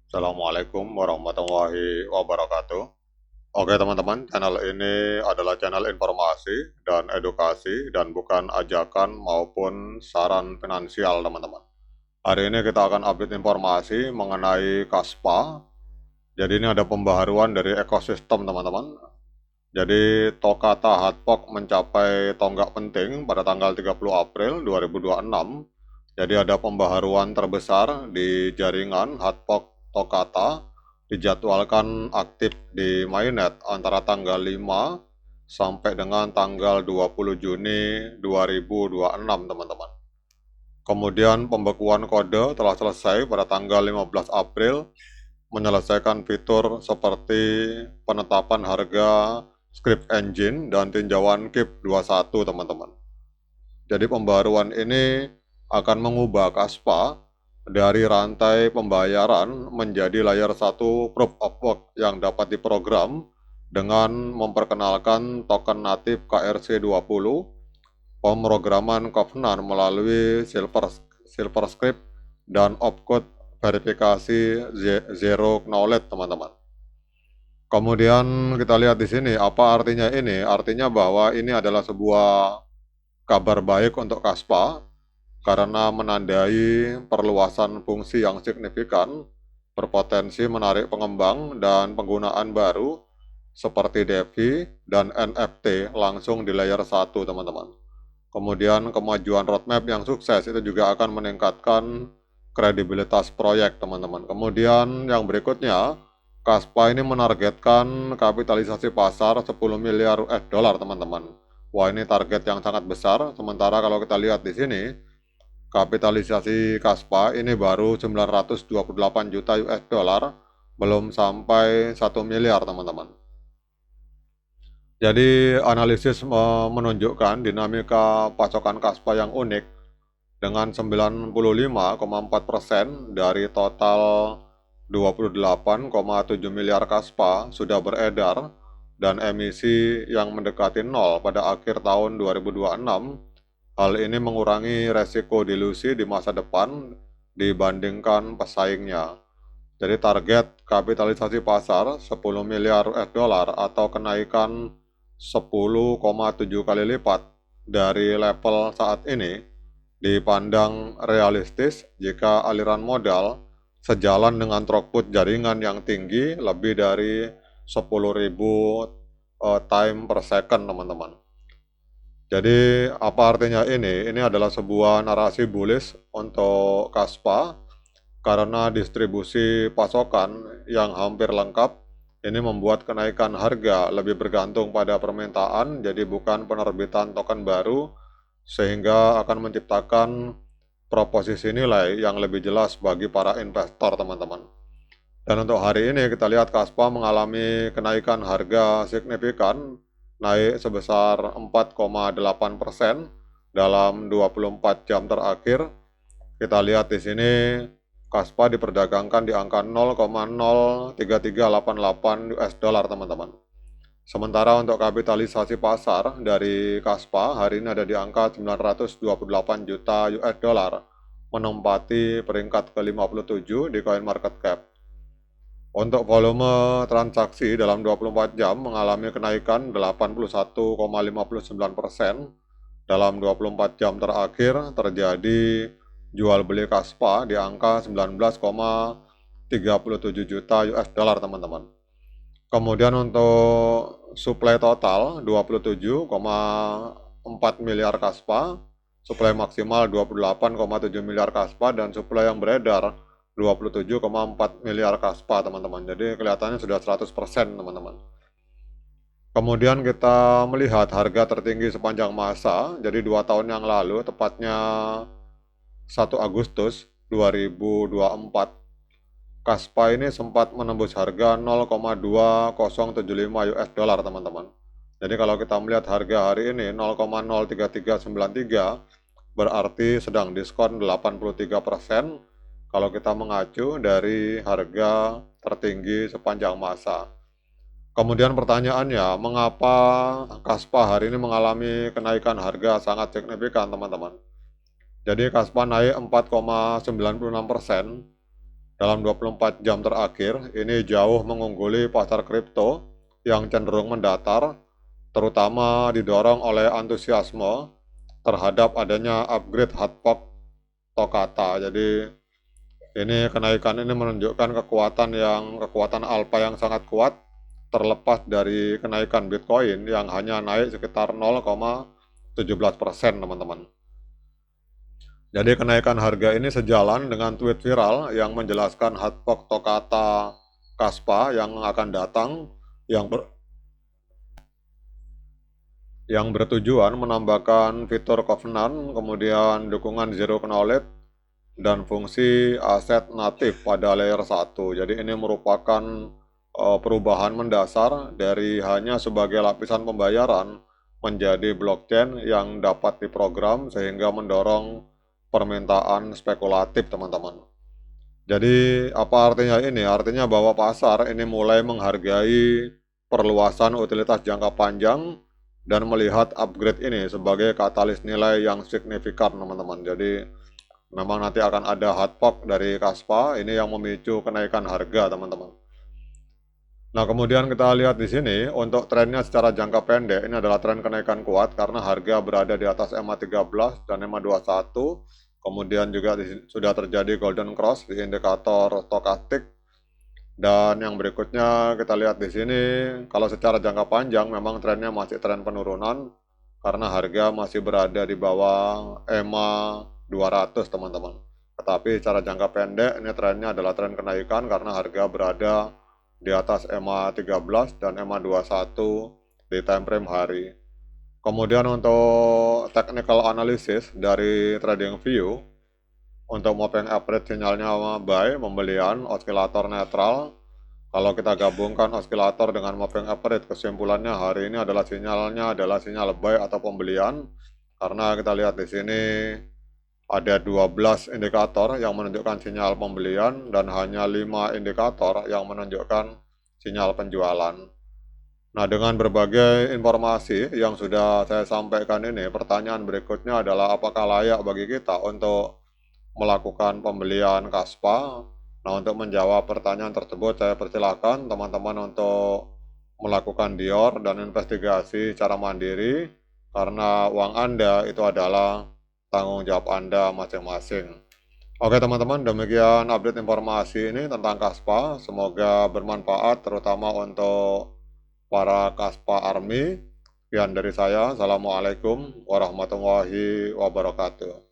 Assalamualaikum warahmatullahi wabarakatuh. Oke teman-teman, channel ini adalah channel informasi dan edukasi dan bukan ajakan maupun saran finansial teman-teman. Hari ini kita akan update informasi mengenai Kaspa. Jadi ini ada pembaharuan dari ekosistem teman-teman. Jadi Tokata Hardfork mencapai tonggak penting pada tanggal 30 April 2026. Jadi ada pembaharuan terbesar di jaringan Hardfork Tokata, dijadwalkan aktif di mainnet antara tanggal 5 sampai dengan tanggal 20 Juni 2026 teman-teman. Kemudian pembekuan kode telah selesai pada tanggal 15 April, menyelesaikan fitur seperti penetapan harga script engine dan tinjauan KIP 21 teman-teman. Jadi pembaruan ini akan mengubah Kaspa dari rantai pembayaran menjadi layer 1 proof of work yang dapat diprogram dengan memperkenalkan token natif KRC20, pemrograman Covenant melalui Silverscript, dan opcode verifikasi Zero Knowledge teman-teman. Kemudian kita lihat di sini, apa artinya ini? Artinya bahwa ini adalah sebuah kabar baik untuk Kaspa karena menandai perluasan fungsi yang signifikan, berpotensi menarik pengembang dan penggunaan baru seperti DeFi dan NFT langsung di layer 1 teman-teman. Kemudian kemajuan roadmap yang sukses itu juga akan meningkatkan kredibilitas proyek teman-teman. Kemudian yang berikutnya, Kaspa ini menargetkan kapitalisasi pasar 10 miliar US dollar teman-teman. Wah, ini target yang sangat besar. Sementara kalau kita lihat di sini, kapitalisasi Kaspa ini baru 928 juta US dollar, belum sampai 1 miliar teman-teman. Jadi analisis menunjukkan dinamika pasokan Kaspa yang unik dengan 95,4% dari total 28,7 miliar Kaspa sudah beredar dan emisi yang mendekati nol pada akhir tahun 2026. Hal ini mengurangi resiko dilusi di masa depan dibandingkan pesaingnya. Jadi target kapitalisasi pasar 10 miliar US dollar atau kenaikan 10,7 kali lipat dari level saat ini dipandang realistis jika aliran modal sejalan dengan throughput jaringan yang tinggi lebih dari 10.000 time per second teman-teman. Jadi apa artinya ini? Ini adalah sebuah narasi bullish untuk Kaspa karena distribusi pasokan yang hampir lengkap ini membuat kenaikan harga lebih bergantung pada permintaan, jadi bukan penerbitan token baru, sehingga akan menciptakan proposisi nilai yang lebih jelas bagi para investor teman-teman. Dan untuk hari ini kita lihat Kaspa mengalami kenaikan harga signifikan, naik sebesar 4,8% dalam 24 jam terakhir. Kita lihat di sini Kaspa diperdagangkan di angka 0,03388 US dollar teman-teman. Sementara untuk kapitalisasi pasar dari Kaspa hari ini ada di angka 928 juta US dollar, menempati peringkat ke-57 di CoinMarketCap. Untuk volume transaksi dalam 24 jam mengalami kenaikan 81,59%. Dalam 24 jam terakhir terjadi jual beli Kaspa di angka 19,37 juta US dollar teman-teman. Kemudian untuk supply total 27,4 miliar Kaspa, supply maksimal 28,7 miliar Kaspa, dan supply yang beredar 27,4 miliar Kaspa teman-teman. Jadi kelihatannya sudah 100% teman-teman. Kemudian kita melihat harga tertinggi sepanjang masa, jadi 2 tahun yang lalu, tepatnya 1 Agustus 2024, Kaspa ini sempat menembus harga 0,2075 US dollar teman-teman. Jadi kalau kita melihat harga hari ini 0,03393 berarti sedang diskon 83% kalau kita mengacu dari harga tertinggi sepanjang masa. Kemudian pertanyaannya, mengapa Kaspa hari ini mengalami kenaikan harga sangat signifikan teman-teman? Jadi Kaspa naik 4,96%. dalam 24 jam terakhir ini jauh mengungguli pasar kripto yang cenderung mendatar, terutama didorong oleh antusiasme terhadap adanya upgrade hard fork Tokata. Jadi ini kenaikan ini menunjukkan kekuatan alpha yang sangat kuat terlepas dari kenaikan Bitcoin yang hanya naik sekitar 0,17%, teman-teman. Jadi kenaikan harga ini sejalan dengan tweet viral yang menjelaskan hard fork Tokata Kaspa yang akan datang yang bertujuan menambahkan fitur Covenant, kemudian dukungan Zero Knowledge, dan fungsi aset natif pada layer 1. Jadi ini merupakan perubahan mendasar dari hanya sebagai lapisan pembayaran menjadi blockchain yang dapat diprogram sehingga mendorong permintaan spekulatif, teman-teman. Jadi apa artinya ini? Artinya bahwa pasar ini mulai menghargai perluasan utilitas jangka panjang dan melihat upgrade ini sebagai katalis nilai yang signifikan, teman-teman. Jadi memang nanti akan ada hard fork dari Kaspa ini yang memicu kenaikan harga, teman-teman. Nah, kemudian kita lihat di sini untuk trennya secara jangka pendek ini adalah tren kenaikan kuat karena harga berada di atas EMA 13 dan EMA 21. Kemudian juga sudah terjadi golden cross di indikator stokastik. Dan yang berikutnya kita lihat di sini, kalau secara jangka panjang memang trennya masih tren penurunan karena harga masih berada di bawah EMA 200, teman-teman. Tetapi secara jangka pendek ini trennya adalah tren kenaikan karena harga berada di atas EMA 13 dan EMA 21 di time frame hari. Kemudian untuk technical analysis dari TradingView, untuk moving average sinyalnya buy, pembelian, osilator netral. Kalau kita gabungkan osilator dengan moving average, kesimpulannya hari ini adalah sinyal buy atau pembelian. Karena kita lihat di sini ada 12 indikator yang menunjukkan sinyal pembelian dan hanya 5 indikator yang menunjukkan sinyal penjualan. Nah, dengan berbagai informasi yang sudah saya sampaikan ini, pertanyaan berikutnya adalah apakah layak bagi kita untuk melakukan pembelian Kaspa? Nah, untuk menjawab pertanyaan tersebut, saya persilakan teman-teman untuk melakukan dior dan investigasi secara mandiri, karena uang Anda itu adalah tanggung jawab Anda masing-masing. Oke teman-teman, demikian update informasi ini tentang Kaspa. Semoga bermanfaat terutama untuk para Kaspa Army. Sekian dari saya. Assalamualaikum warahmatullahi wabarakatuh.